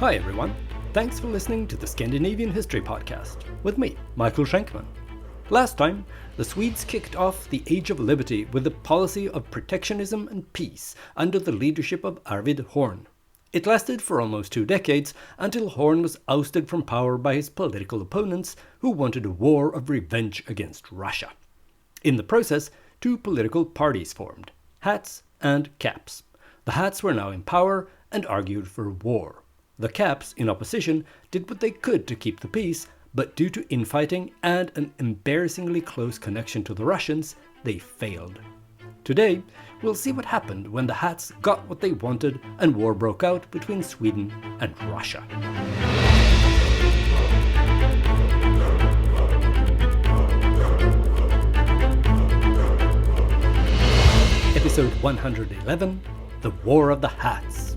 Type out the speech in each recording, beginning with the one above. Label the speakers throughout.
Speaker 1: Hi everyone, thanks for listening to the Scandinavian History Podcast with me, Michael Schenkman. Last time, the Swedes kicked off the Age of Liberty with a policy of protectionism and peace under the leadership of Arvid Horn. It lasted for almost 2 decades until Horn was ousted from power by his political opponents who wanted a war of revenge against Russia. In the process, 2 political parties formed, Hats and Caps. The Hats were now in power and argued for war. The Caps, in opposition, did what they could to keep the peace, but due to infighting and an embarrassingly close connection to the Russians, they failed. Today, we'll see what happened when the Hats got what they wanted and war broke out between Sweden and Russia. Episode 111, The War of the Hats.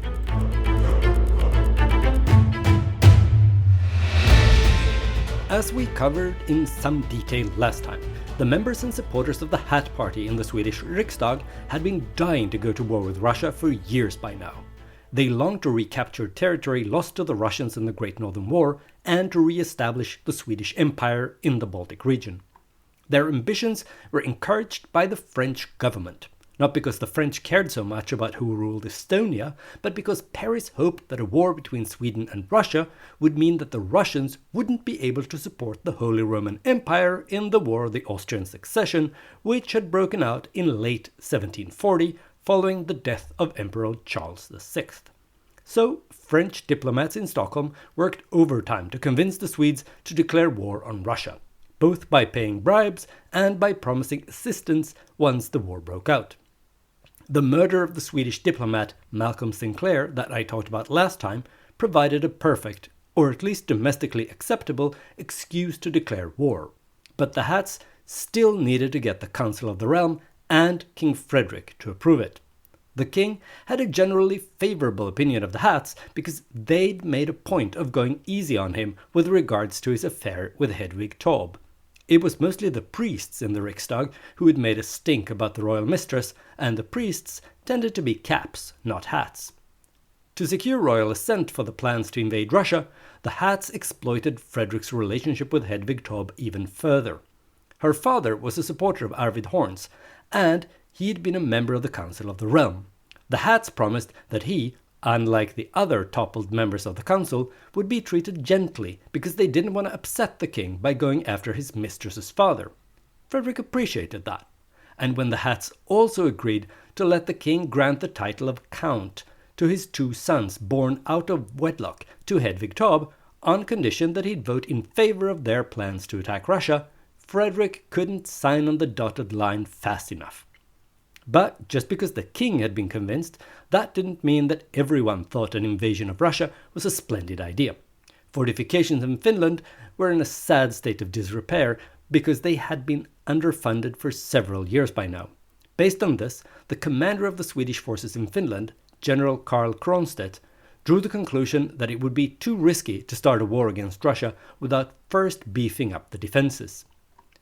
Speaker 1: As we covered in some detail last time, the members and supporters of the Hat Party in the Swedish Riksdag had been dying to go to war with Russia for years by now. They longed to recapture territory lost to the Russians in the Great Northern War and to re-establish the Swedish Empire in the Baltic region. Their ambitions were encouraged by the French government. Not because the French cared so much about who ruled Estonia, but because Paris hoped that a war between Sweden and Russia would mean that the Russians wouldn't be able to support the Holy Roman Empire in the War of the Austrian Succession, which had broken out in late 1740 following the death of Emperor Charles VI. So French diplomats in Stockholm worked overtime to convince the Swedes to declare war on Russia, both by paying bribes and by promising assistance once the war broke out. The murder of the Swedish diplomat Malcolm Sinclair that I talked about last time provided a perfect, or at least domestically acceptable, excuse to declare war. But the Hats still needed to get the Council of the Realm and King Frederick to approve it. The king had a generally favourable opinion of the Hats because they'd made a point of going easy on him with regards to his affair with Hedvig Taube. It was mostly the priests in the Riksdag who had made a stink about the royal mistress, and the priests tended to be Caps, not Hats. To secure royal assent for the plans to invade Russia, the Hats exploited Frederick's relationship with Hedvig Taube even further. Her father was a supporter of Arvid Horn's, and he had been a member of the Council of the Realm. The Hats promised that he, unlike the other toppled members of the council, would be treated gently because they didn't want to upset the king by going after his mistress's father. Frederick appreciated that, and when the Hats also agreed to let the king grant the title of Count to his 2 sons born out of wedlock to Hedvig Taube on condition that he'd vote in favor of their plans to attack Russia, Frederick couldn't sign on the dotted line fast enough. But just because the king had been convinced, that didn't mean that everyone thought an invasion of Russia was a splendid idea. Fortifications in Finland were in a sad state of disrepair because they had been underfunded for several years by now. Based on this, the commander of the Swedish forces in Finland, General Karl Kronstedt, drew the conclusion that it would be too risky to start a war against Russia without first beefing up the defenses.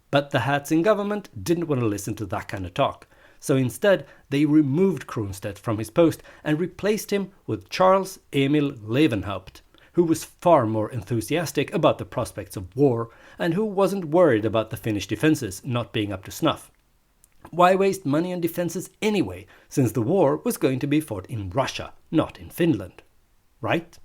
Speaker 1: But the Hats in government didn't want to listen to that kind of talk. So instead, they removed Kronstedt from his post and replaced him with Charles Emil Levenhaupt, who was far more enthusiastic about the prospects of war and who wasn't worried about the Finnish defenses not being up to snuff. Why waste money on defenses anyway, since the war was going to be fought in Russia, not in Finland? Right?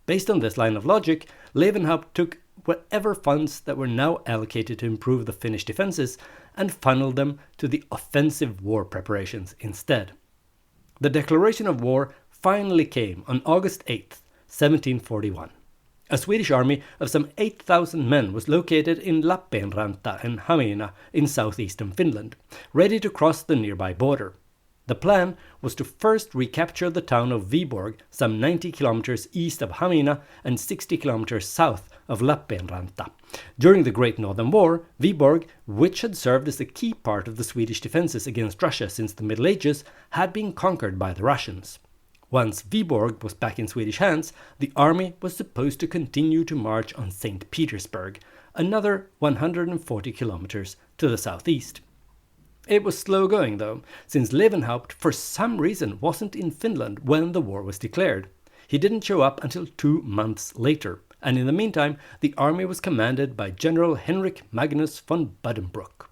Speaker 1: Based on this line of logic, Levenhaupt took whatever funds that were now allocated to improve the Finnish defenses and funneled them to the offensive war preparations instead. The declaration of war finally came on August 8th, 1741. A Swedish army of some 8,000 men was located in Lappeenranta and Hamina in southeastern Finland, ready to cross the nearby border. The plan was to first recapture the town of Viborg, some 90 kilometers east of Hamina and 60 kilometers south of Lappeenranta. During the Great Northern War, Viborg, which had served as a key part of the Swedish defenses against Russia since the Middle Ages, had been conquered by the Russians. Once Viborg was back in Swedish hands, the army was supposed to continue to march on St. Petersburg, another 140 kilometers to the southeast. It was slow going though, since Levenhaupt for some reason wasn't in Finland when the war was declared. He didn't show up until 2 months later, and in the meantime, the army was commanded by General Henrik Magnus von Buddenbrook.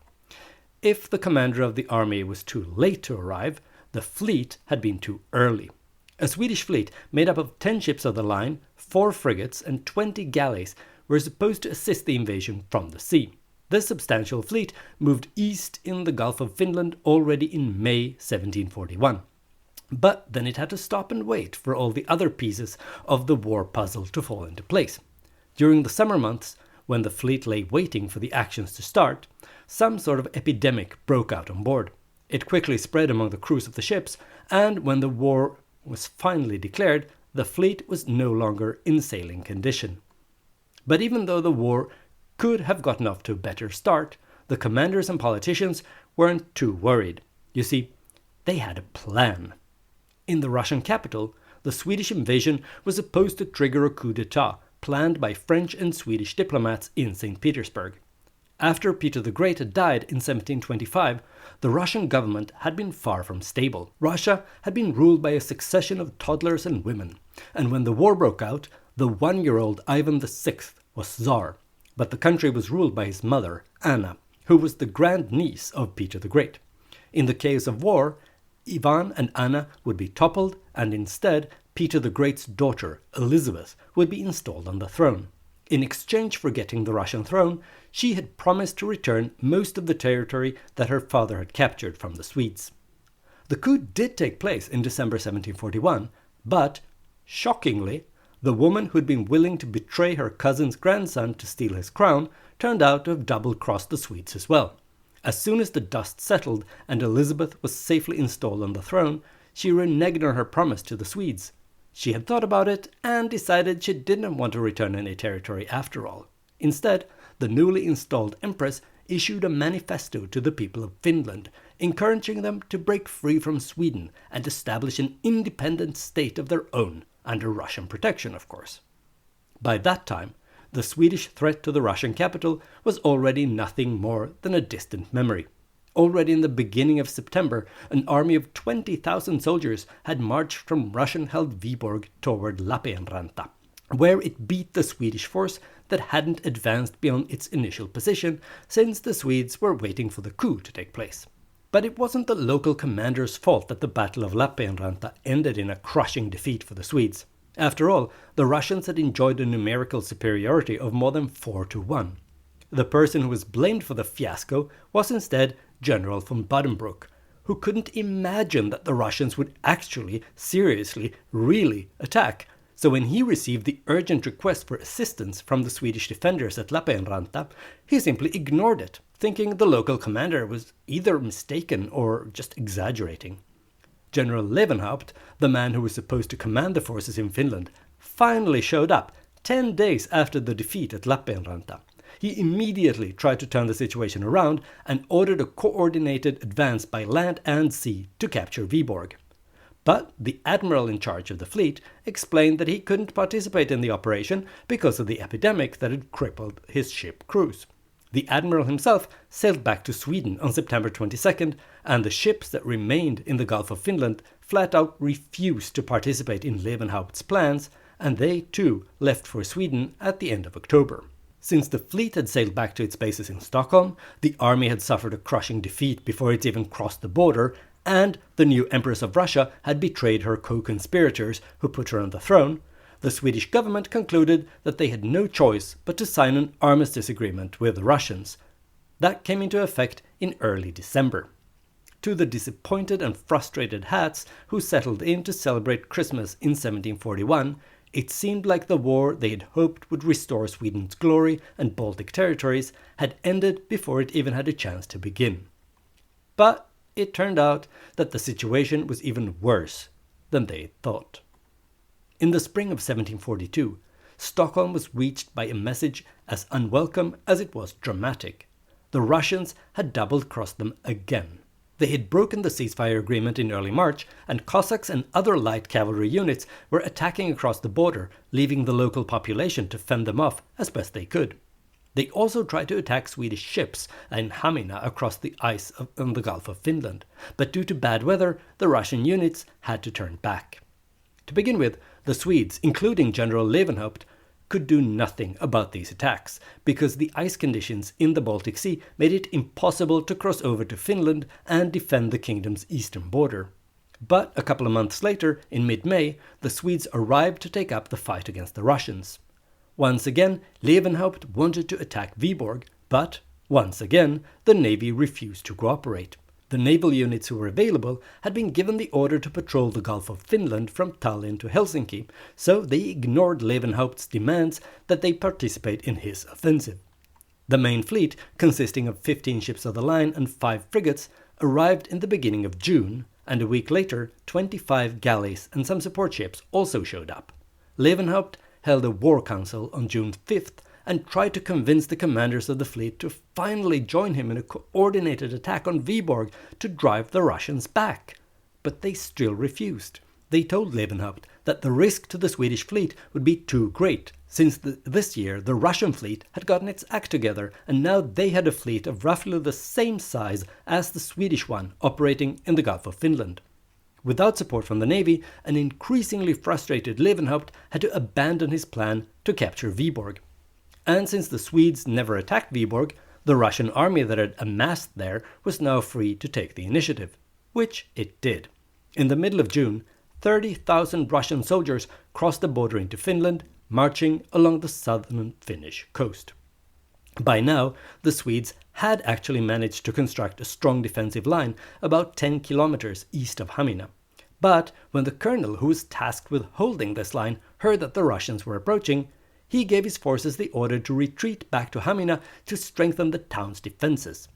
Speaker 1: If the commander of the army was too late to arrive, the fleet had been too early. A Swedish fleet made up of 10 ships of the line, 4 frigates, and 20 galleys were supposed to assist the invasion from the sea. This substantial fleet moved east in the Gulf of Finland already in May 1741. But then it had to stop and wait for all the other pieces of the war puzzle to fall into place. During the summer months, when the fleet lay waiting for the actions to start, some sort of epidemic broke out on board. It quickly spread among the crews of the ships, and when the war was finally declared, the fleet was no longer in sailing condition. But even though the war could have gotten off to a better start, the commanders and politicians weren't too worried. You see, they had a plan. In the Russian capital, the Swedish invasion was supposed to trigger a coup d'etat planned by French and Swedish diplomats in St. Petersburg. After Peter the Great had died in 1725, the Russian government had been far from stable. Russia had been ruled by a succession of toddlers and women, and when the war broke out, the 1-year-old Ivan VI was Tsar, but the country was ruled by his mother, Anna, who was the grandniece of Peter the Great. In the case of war, Ivan and Anna would be toppled, and instead Peter the Great's daughter, Elizabeth, would be installed on the throne. In exchange for getting the Russian throne, she had promised to return most of the territory that her father had captured from the Swedes. The coup did take place in December 1741, but, shockingly, the woman who had been willing to betray her cousin's grandson to steal his crown turned out to have double-crossed the Swedes as well. As soon as the dust settled and Elizabeth was safely installed on the throne, she reneged on her promise to the Swedes. She had thought about it and decided she didn't want to return any territory after all. Instead, the newly installed empress issued a manifesto to the people of Finland, encouraging them to break free from Sweden and establish an independent state of their own, under Russian protection, of course. By that time, the Swedish threat to the Russian capital was already nothing more than a distant memory. Already in the beginning of September, an army of 20,000 soldiers had marched from Russian-held Viborg toward Lappeenranta, where it beat the Swedish force that hadn't advanced beyond its initial position, since the Swedes were waiting for the coup to take place. But it wasn't the local commander's fault that the Battle of Lappeenranta ended in a crushing defeat for the Swedes. After all, the Russians had enjoyed a numerical superiority of more than 4-1. The person who was blamed for the fiasco was instead General von Buddenbrook, who couldn't imagine that the Russians would actually, seriously, really attack. So when he received the urgent request for assistance from the Swedish defenders at Lappeenranta, he simply ignored it, thinking the local commander was either mistaken or just exaggerating. General Levenhaupt, the man who was supposed to command the forces in Finland, finally showed up 10 days after the defeat at Lappeenranta. He immediately tried to turn the situation around and ordered a coordinated advance by land and sea to capture Viborg. But the admiral in charge of the fleet explained that he couldn't participate in the operation because of the epidemic that had crippled his ship crews. The admiral himself sailed back to Sweden on September 22nd, and the ships that remained in the Gulf of Finland flat out refused to participate in Levenhaupt's plans, and they too left for Sweden at the end of October. Since the fleet had sailed back to its bases in Stockholm, the army had suffered a crushing defeat before it even crossed the border, and the new Empress of Russia had betrayed her co-conspirators who put her on the throne. The Swedish government concluded that they had no choice but to sign an armistice agreement with the Russians. That came into effect in early December. To the disappointed and frustrated Hats who settled in to celebrate Christmas in 1741, it seemed like the war they had hoped would restore Sweden's glory and Baltic territories had ended before it even had a chance to begin. But it turned out that the situation was even worse than they thought. In the spring of 1742, Stockholm was reached by a message as unwelcome as it was dramatic. The Russians had double-crossed them again. They had broken the ceasefire agreement in early March, and Cossacks and other light cavalry units were attacking across the border, leaving the local population to fend them off as best they could. They also tried to attack Swedish ships in Hamina across the ice on the Gulf of Finland, but due to bad weather, the Russian units had to turn back. To begin with, The Swedes, including General Lewenhaupt, could do nothing about these attacks, because the ice conditions in the Baltic Sea made it impossible to cross over to Finland and defend the kingdom's eastern border. But a couple of months later, in mid-May, the Swedes arrived to take up the fight against the Russians. Once again, Lewenhaupt wanted to attack Viborg, but once again, the navy refused to cooperate. The naval units who were available had been given the order to patrol the Gulf of Finland from Tallinn to Helsinki, so they ignored Lewenhaupt's demands that they participate in his offensive. The main fleet, consisting of 15 ships of the line and 5 frigates, arrived in the beginning of June, and a week later 25 galleys and some support ships also showed up. Lewenhaupt held a war council on June 5th and tried to convince the commanders of the fleet to finally join him in a coordinated attack on Viborg to drive the Russians back. But they still refused. They told Lewenhaupt that the risk to the Swedish fleet would be too great, since this year the Russian fleet had gotten its act together and now they had a fleet of roughly the same size as the Swedish one operating in the Gulf of Finland. Without support from the navy, an increasingly frustrated Lewenhaupt had to abandon his plan to capture Viborg. And since the Swedes never attacked Viborg, the Russian army that had amassed there was now free to take the initiative, which it did. In the middle of June, 30,000 Russian soldiers crossed the border into Finland, marching along the southern Finnish coast. By now, the Swedes had actually managed to construct a strong defensive line about 10 kilometers east of Hamina. But when the colonel who was tasked with holding this line heard that the Russians were approaching, he gave his forces the order to retreat back to Hamina to strengthen the town's defenses.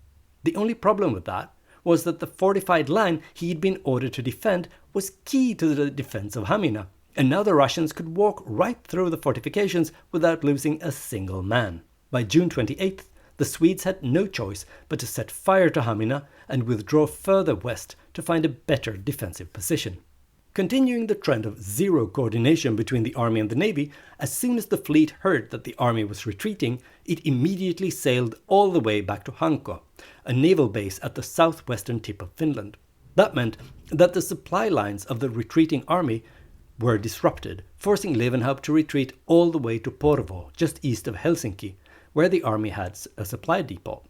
Speaker 1: The only problem with that was that the fortified line he'd been ordered to defend was key to the defense of Hamina, and now the Russians could walk right through the fortifications without losing a single man. By June 28th, the Swedes had no choice but to set fire to Hamina and withdraw further west to find a better defensive position. Continuing the trend of zero coordination between the army and the navy, as soon as the fleet heard that the army was retreating, it immediately sailed all the way back to Hanko, a naval base at the southwestern tip of Finland. That meant that the supply lines of the retreating army were disrupted, forcing Lewenhaupt to retreat all the way to Porvoo, just east of Helsinki, where the army had a supply depot.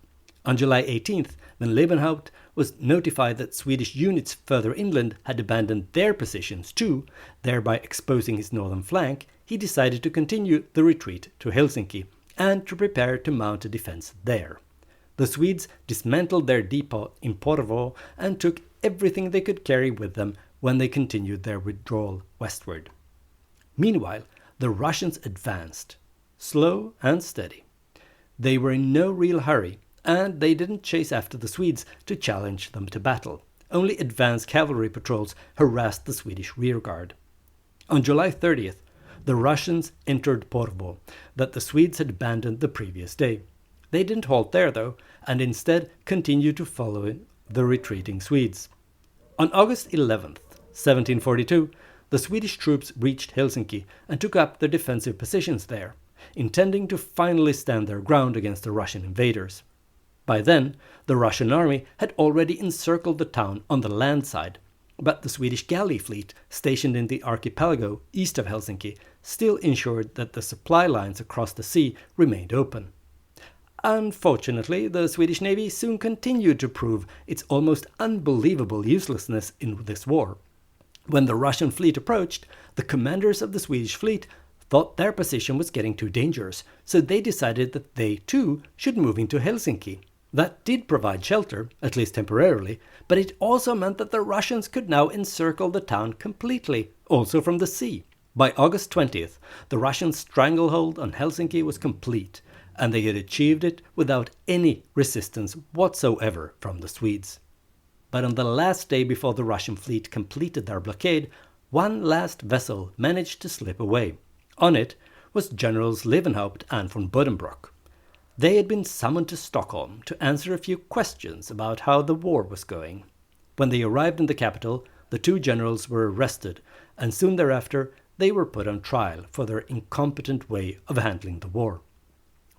Speaker 1: On July 18th, when Lewenhaupt was notified that Swedish units further inland had abandoned their positions too, thereby exposing his northern flank, he decided to continue the retreat to Helsinki and to prepare to mount a defense there. The Swedes dismantled their depot in Porvoo and took everything they could carry with them when they continued their withdrawal westward. Meanwhile, the Russians advanced, slow and steady. They were in no real hurry, and they didn't chase after the Swedes to challenge them to battle. Only advanced cavalry patrols harassed the Swedish rearguard. On July 30th, the Russians entered Porvoo, that the Swedes had abandoned the previous day. They didn't halt there, though, and instead continued to follow the retreating Swedes. On August 11th, 1742, the Swedish troops reached Helsinki and took up their defensive positions there, intending to finally stand their ground against the Russian invaders. By then, the Russian army had already encircled the town on the land side, but the Swedish galley fleet stationed in the archipelago east of Helsinki still ensured that the supply lines across the sea remained open. Unfortunately, the Swedish Navy soon continued to prove its almost unbelievable uselessness in this war. When the Russian fleet approached, the commanders of the Swedish fleet thought their position was getting too dangerous, so they decided that they too should move into Helsinki. That did provide shelter, at least temporarily, but it also meant that the Russians could now encircle the town completely, also from the sea. By August 20th, the Russian stranglehold on Helsinki was complete, and they had achieved it without any resistance whatsoever from the Swedes. But on the last day before the Russian fleet completed their blockade, one last vessel managed to slip away. On it was Generals Lewenhaupt and von Buddenbrock. They had been summoned to Stockholm to answer a few questions about how the war was going. When they arrived in the capital, the two generals were arrested, and soon thereafter they were put on trial for their incompetent way of handling the war.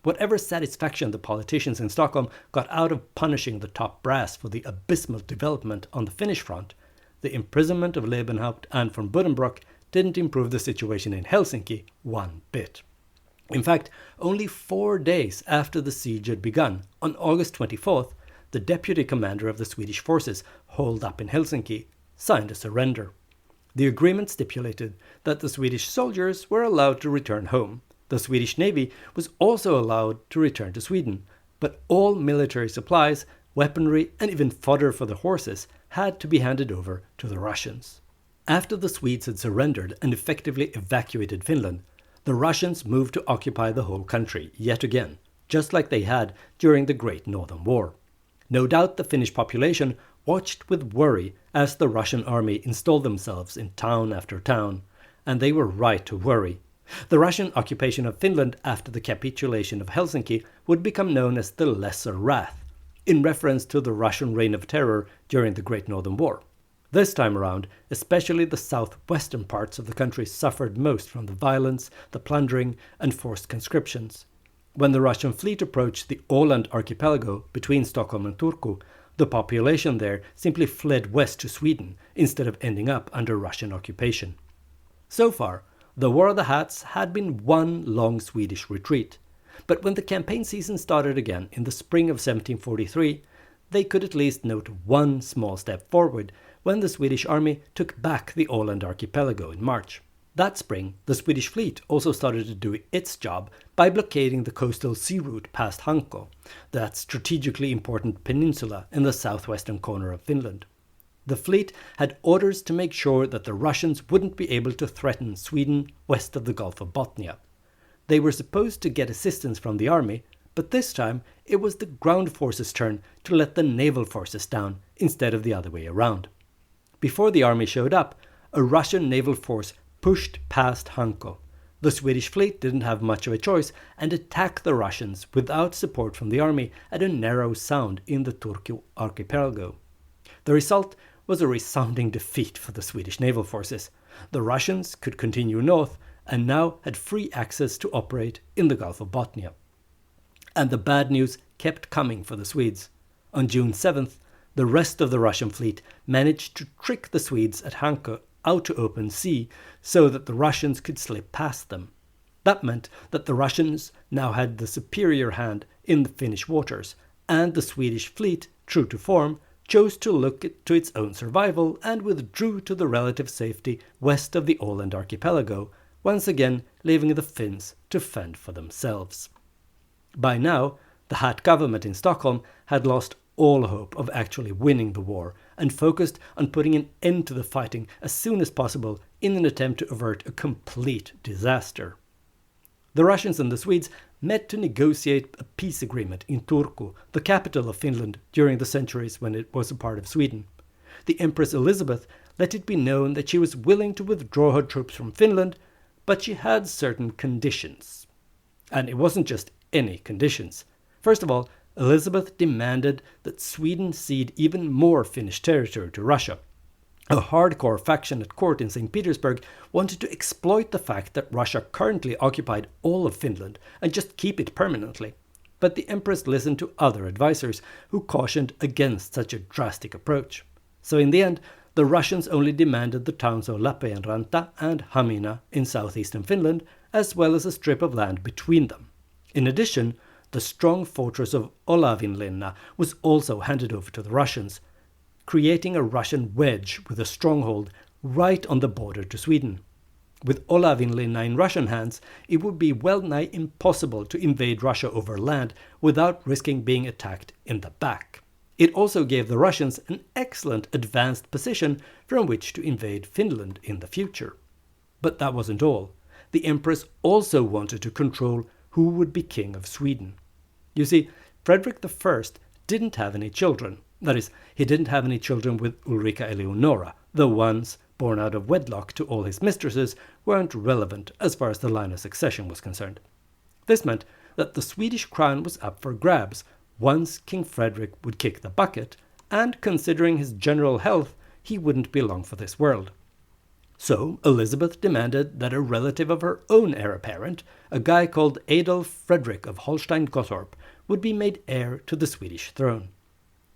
Speaker 1: Whatever satisfaction the politicians in Stockholm got out of punishing the top brass for the abysmal development on the Finnish front, the imprisonment of Lewenhaupt and von Buddenbrock didn't improve the situation in Helsinki one bit. In fact, only 4 days after the siege had begun, on August 24th, the deputy commander of the Swedish forces holed up in Helsinki signed a surrender. The agreement stipulated that the Swedish soldiers were allowed to return home. The Swedish Navy was also allowed to return to Sweden, but all military supplies, weaponry, and even fodder for the horses had to be handed over to the Russians. After the Swedes had surrendered and effectively evacuated Finland, the Russians moved to occupy the whole country yet again, just like they had during the Great Northern War. No doubt the Finnish population watched with worry as the Russian army installed themselves in town after town, and they were right to worry. The Russian occupation of Finland after the capitulation of Helsinki would become known as the Lesser Wrath, in reference to the Russian reign of terror during the Great Northern War. This time around, especially the southwestern parts of the country suffered most from the violence, the plundering, and forced conscriptions. When the Russian fleet approached the Åland archipelago between Stockholm and Turku, the population there simply fled west to Sweden instead of ending up under Russian occupation. So far, the War of the Hats had been one long Swedish retreat, but when the campaign season started again in the spring of 1743, they could at least note one small step forward when the Swedish army took back the Åland archipelago in March. That spring, the Swedish fleet also started to do its job by blockading the coastal sea route past Hanko, that strategically important peninsula in the southwestern corner of Finland. The fleet had orders to make sure that the Russians wouldn't be able to threaten Sweden west of the Gulf of Bothnia. They were supposed to get assistance from the army, but this time it was the ground forces' turn to let the naval forces down instead of the other way around. Before the army showed up, a Russian naval force pushed past Hanko. The Swedish fleet didn't have much of a choice and attacked the Russians without support from the army at a narrow sound in the Turku archipelago. The result was a resounding defeat for the Swedish naval forces. The Russians could continue north and now had free access to operate in the Gulf of Bothnia. And the bad news kept coming for the Swedes. On June 7th, the rest of the Russian fleet managed to trick the Swedes at Hanko out to open sea so that the Russians could slip past them. That meant that the Russians now had the superior hand in the Finnish waters, and the Swedish fleet, true to form, chose to look to its own survival and withdrew to the relative safety west of the Åland archipelago, once again leaving the Finns to fend for themselves. By now, the Hat government in Stockholm had lost all hope of actually winning the war and focused on putting an end to the fighting as soon as possible in an attempt to avert a complete disaster. The Russians and the Swedes met to negotiate a peace agreement in Turku, the capital of Finland, during the centuries when it was a part of Sweden. The Empress Elizabeth let it be known that she was willing to withdraw her troops from Finland, but she had certain conditions. And it wasn't just any conditions. First of all, Elizabeth demanded that Sweden cede even more Finnish territory to Russia. A hardcore faction at court in St. Petersburg wanted to exploit the fact that Russia currently occupied all of Finland and just keep it permanently. But the Empress listened to other advisors who cautioned against such a drastic approach. So in the end, the Russians only demanded the towns of Lappeenranta and Hamina in southeastern Finland, as well as a strip of land between them. In addition, the strong fortress of Olavinlinna was also handed over to the Russians, creating a Russian wedge with a stronghold right on the border to Sweden. With Olavinlinna in Russian hands, it would be well nigh impossible to invade Russia over land without risking being attacked in the back. It also gave the Russians an excellent advanced position from which to invade Finland in the future. But that wasn't all. The Empress also wanted to control who would be king of Sweden. You see, Frederick I didn't have any children. That is, he didn't have any children with Ulrika Eleonora. The ones born out of wedlock to all his mistresses weren't relevant as far as the line of succession was concerned. This meant that the Swedish crown was up for grabs once King Frederick would kick the bucket, and considering his general health, he wouldn't be long for this world. So Elizabeth demanded that a relative of her own heir apparent, a guy called Adolf Frederick of Holstein-Gottorp, would be made heir to the Swedish throne.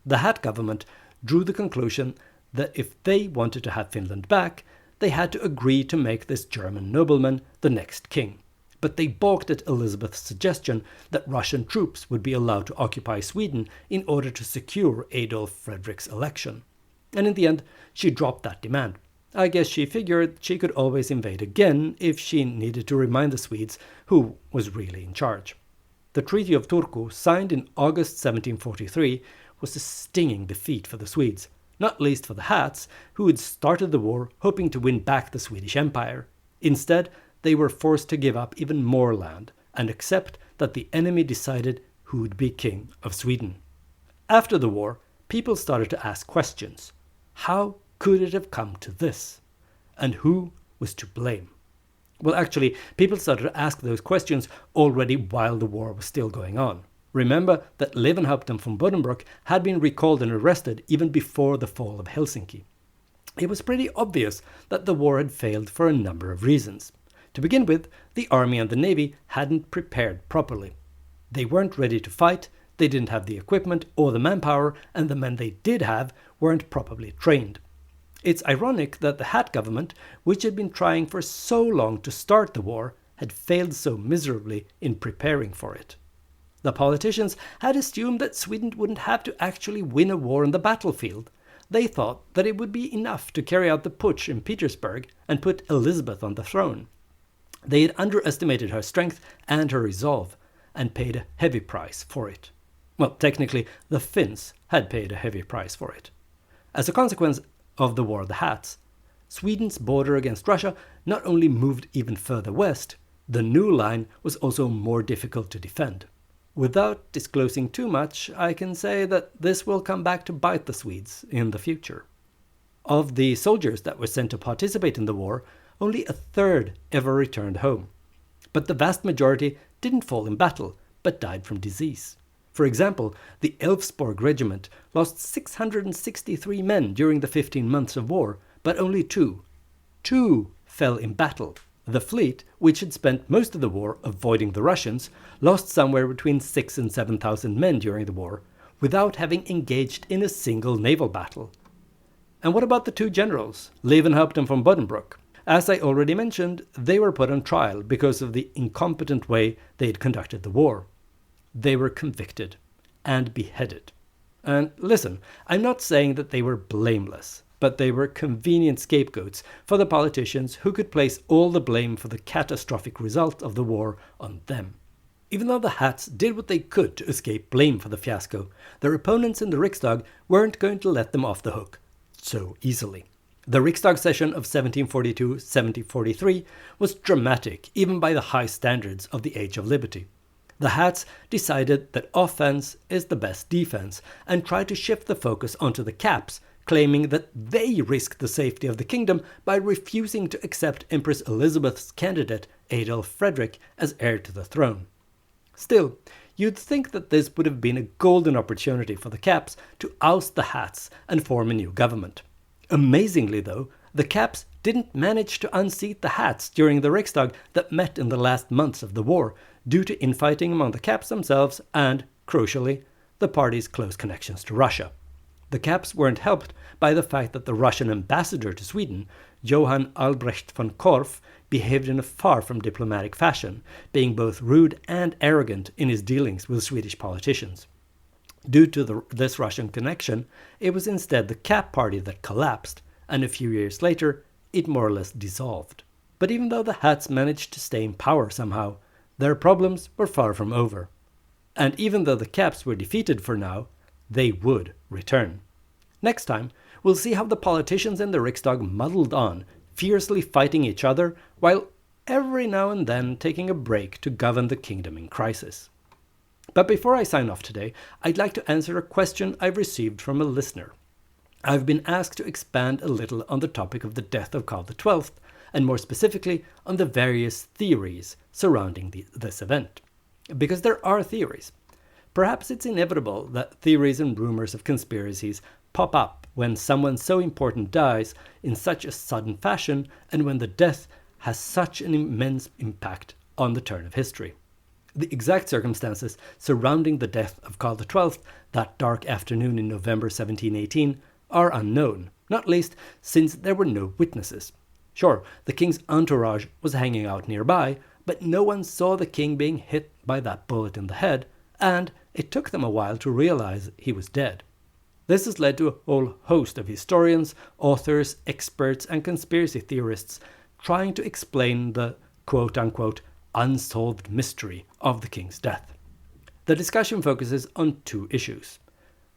Speaker 1: The Hat government drew the conclusion that if they wanted to have Finland back, they had to agree to make this German nobleman the next king. But they balked at Elizabeth's suggestion that Russian troops would be allowed to occupy Sweden in order to secure Adolf Frederick's election. And in the end, she dropped that demand. I guess she figured she could always invade again if she needed to remind the Swedes who was really in charge. The Treaty of Turku, signed in August 1743, was a stinging defeat for the Swedes, not least for the Hats, who had started the war hoping to win back the Swedish Empire. Instead, they were forced to give up even more land and accept that the enemy decided who would be king of Sweden. After the war, people started to ask questions. How could it have come to this? And who was to blame? Well, actually, people started to ask those questions already while the war was still going on. Remember that Levenhaupt von Buddenbrook had been recalled and arrested even before the fall of Helsinki. It was pretty obvious that the war had failed for a number of reasons. To begin with, the army and the navy hadn't prepared properly. They weren't ready to fight, they didn't have the equipment or the manpower, and the men they did have weren't properly trained. It's ironic that the Hat government, which had been trying for so long to start the war, had failed so miserably in preparing for it. The politicians had assumed that Sweden wouldn't have to actually win a war on the battlefield. They thought that it would be enough to carry out the putsch in Petersburg and put Elizabeth on the throne. They had underestimated her strength and her resolve, and paid a heavy price for it. Well, technically, the Finns had paid a heavy price for it. As a consequence of the War of the Hats, Sweden's border against Russia not only moved even further west, the new line was also more difficult to defend. Without disclosing too much, I can say that this will come back to bite the Swedes in the future. Of the soldiers that were sent to participate in the war, only a third ever returned home. But the vast majority didn't fall in battle, but died from disease. For example, the Elfsborg regiment lost 663 men during the 15 months of war, but only two fell in battle. The fleet, which had spent most of the war avoiding the Russians, lost somewhere between 6,000 and 7,000 men during the war, without having engaged in a single naval battle. And what about the two generals, Levenhaupt and von Buddenbrook? As I already mentioned, they were put on trial because of the incompetent way they had conducted the war. They were convicted and beheaded. And listen, I'm not saying that they were blameless, but they were convenient scapegoats for the politicians who could place all the blame for the catastrophic result of the war on them. Even though the Hats did what they could to escape blame for the fiasco, their opponents in the Riksdag weren't going to let them off the hook so easily. The Riksdag session of 1742-1743 was dramatic even by the high standards of the Age of Liberty. The Hats decided that offense is the best defense and tried to shift the focus onto the Caps, claiming that they risked the safety of the kingdom by refusing to accept Empress Elizabeth's candidate Adolf Frederick as heir to the throne. Still, you'd think that this would have been a golden opportunity for the Caps to oust the Hats and form a new government. Amazingly though, the Caps didn't manage to unseat the Hats during the Riksdag that met in the last months of the war, due to infighting among the Caps themselves and, crucially, the party's close connections to Russia. The Caps weren't helped by the fact that the Russian ambassador to Sweden, Johann Albrecht von Korff, behaved in a far from diplomatic fashion, being both rude and arrogant in his dealings with Swedish politicians. Due to this Russian connection, it was instead the Cap party that collapsed, and a few years later, it more or less dissolved. But even though the Hats managed to stay in power somehow, their problems were far from over. And even though the Caps were defeated for now, they would return. Next time, we'll see how the politicians in the Riksdag muddled on, fiercely fighting each other, while every now and then taking a break to govern the kingdom in crisis. But before I sign off today, I'd like to answer a question I've received from a listener. I've been asked to expand a little on the topic of the death of Karl XII, and more specifically on the various theories surrounding this event. Because there are theories. Perhaps it's inevitable that theories and rumors of conspiracies pop up when someone so important dies in such a sudden fashion, and when the death has such an immense impact on the turn of history. The exact circumstances surrounding the death of Karl XII that dark afternoon in November 1718 are unknown, not least since there were no witnesses. Sure, the king's entourage was hanging out nearby, but no one saw the king being hit by that bullet in the head, and it took them a while to realize he was dead. This has led to a whole host of historians, authors, experts, and conspiracy theorists trying to explain the quote-unquote unsolved mystery of the king's death. The discussion focuses on two issues.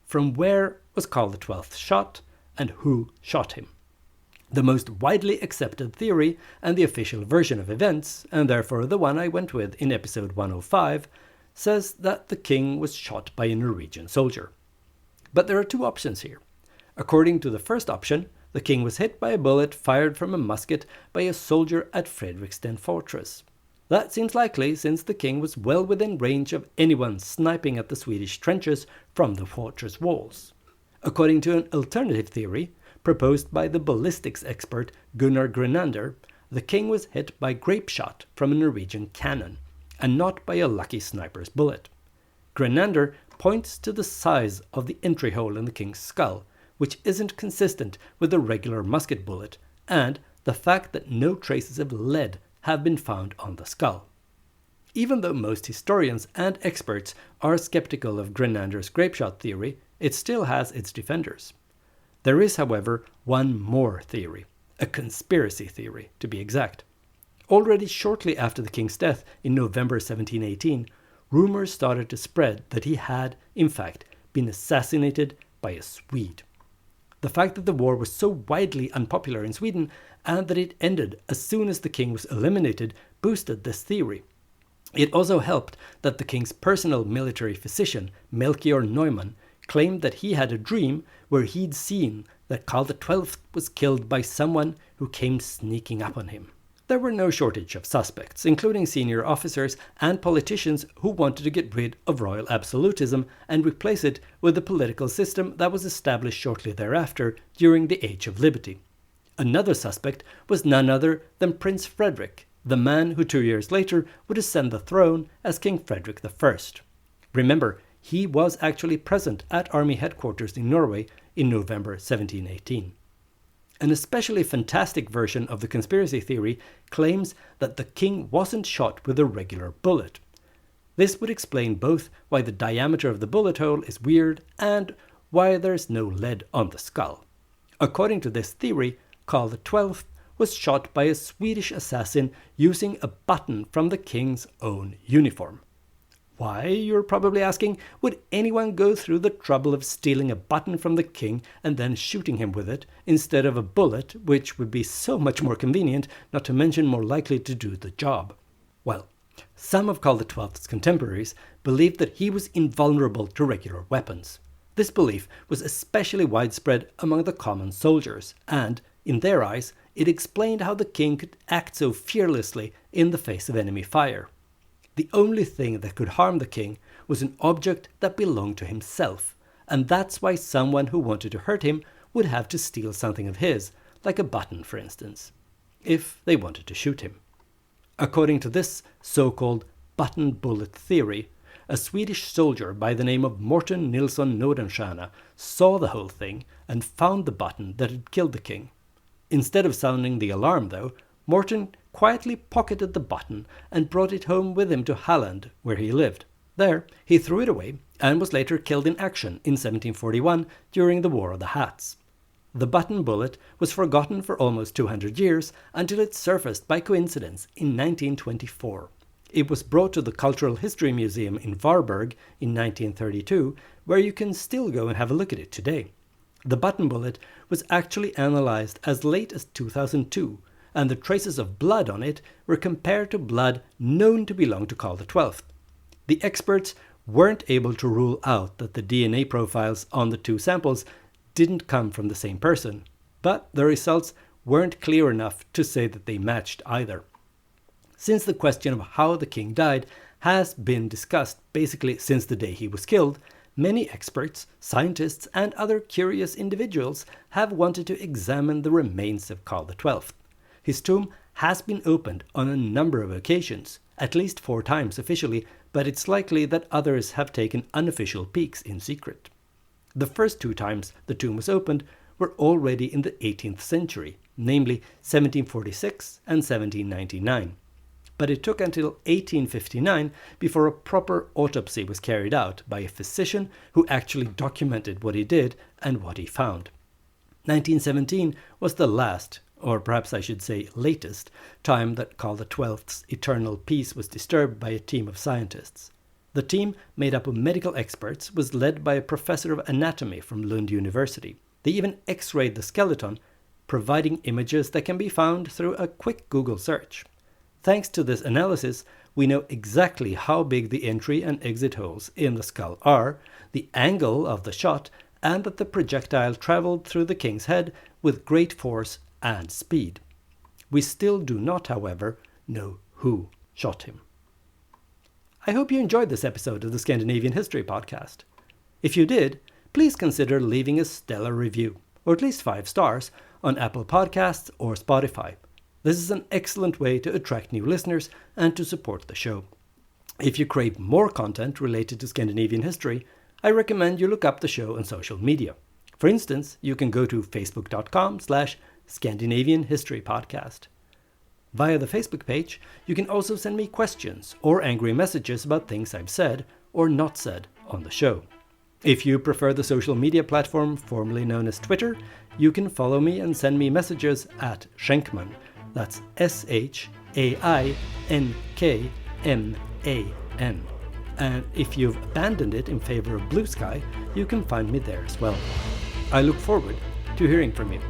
Speaker 1: From where was Carl XII shot, and who shot him? The most widely accepted theory and the official version of events, and therefore the one I went with in episode 105, says that the king was shot by a Norwegian soldier. But there are two options here. According to the first option, the king was hit by a bullet fired from a musket by a soldier at Fredriksten fortress. That seems likely since the king was well within range of anyone sniping at the Swedish trenches from the fortress walls. According to an alternative theory, proposed by the ballistics expert Gunnar Grenander, the king was hit by grape shot from a Norwegian cannon, and not by a lucky sniper's bullet. Grenander points to the size of the entry hole in the king's skull, which isn't consistent with a regular musket bullet, and the fact that no traces of lead have been found on the skull. Even though most historians and experts are skeptical of Grenander's grape shot theory, it still has its defenders. There is, however, one more theory, a conspiracy theory to be exact. Already shortly after the king's death in November 1718, rumors started to spread that he had, in fact, been assassinated by a Swede. The fact that the war was so widely unpopular in Sweden and that it ended as soon as the king was eliminated boosted this theory. It also helped that the king's personal military physician, Melchior Neumann, claimed that he had a dream where he'd seen that Karl XII was killed by someone who came sneaking up on him. There were no shortage of suspects, including senior officers and politicians who wanted to get rid of royal absolutism and replace it with a political system that was established shortly thereafter during the Age of Liberty. Another suspect was none other than Prince Frederick, the man who 2 years later would ascend the throne as King Frederick I. Remember, he was actually present at army headquarters in Norway in November 1718. An especially fantastic version of the conspiracy theory claims that the king wasn't shot with a regular bullet. This would explain both why the diameter of the bullet hole is weird and why there's no lead on the skull. According to this theory, Karl XII was shot by a Swedish assassin using a button from the king's own uniform. Why, you're probably asking, would anyone go through the trouble of stealing a button from the king and then shooting him with it, instead of a bullet, which would be so much more convenient, not to mention more likely to do the job? Well, some of Karl XII's contemporaries believed that he was invulnerable to regular weapons. This belief was especially widespread among the common soldiers, and, in their eyes, it explained how the king could act so fearlessly in the face of enemy fire. The only thing that could harm the king was an object that belonged to himself, and that's why someone who wanted to hurt him would have to steal something of his, like a button for instance, if they wanted to shoot him. According to this so-called button bullet theory, a Swedish soldier by the name of Morten Nilsson Nordenstierna saw the whole thing and found the button that had killed the king. Instead of sounding the alarm though, Morten quietly pocketed the button and brought it home with him to Halland, where he lived. There, he threw it away and was later killed in action in 1741 during the War of the Hats. The button bullet was forgotten for almost 200 years until it surfaced by coincidence in 1924. It was brought to the Cultural History Museum in Varberg in 1932, where you can still go and have a look at it today. The button bullet was actually analyzed as late as 2002, and the traces of blood on it were compared to blood known to belong to Karl XII. The experts weren't able to rule out that the DNA profiles on the two samples didn't come from the same person, but the results weren't clear enough to say that they matched either. Since the question of how the king died has been discussed basically since the day he was killed, many experts, scientists, and other curious individuals have wanted to examine the remains of Karl XII. His tomb has been opened on a number of occasions, at least 4 times officially, but it's likely that others have taken unofficial peeks in secret. The first 2 times the tomb was opened were already in the 18th century, namely 1746 and 1799. But it took until 1859 before a proper autopsy was carried out by a physician who actually documented what he did and what he found. 1917 was the last, or perhaps I should say latest, time that Carl XII's eternal peace was disturbed by a team of scientists. The team, made up of medical experts, was led by a professor of anatomy from Lund University. They even x-rayed the skeleton, providing images that can be found through a quick Google search. Thanks to this analysis, we know exactly how big the entry and exit holes in the skull are, the angle of the shot, and that the projectile traveled through the king's head with great force and speed. We still do not, however, know who shot him. I hope you enjoyed this episode of the Scandinavian History Podcast. If you did, please consider leaving a stellar review, or at least 5 stars, on Apple Podcasts or Spotify. This is an excellent way to attract new listeners and to support the show. If you crave more content related to Scandinavian history, I recommend you look up the show on social media. For instance, you can go to facebook.com/Scandinavian History Podcast. Via the Facebook page, you can also send me questions or angry messages about things I've said or not said on the show. If you prefer the social media platform formerly known as Twitter, you can follow me and send me messages at Schenkman. That's SHAINKMAN. And if you've abandoned it in favor of Blue Sky, you can find me there as well. I look forward to hearing from you.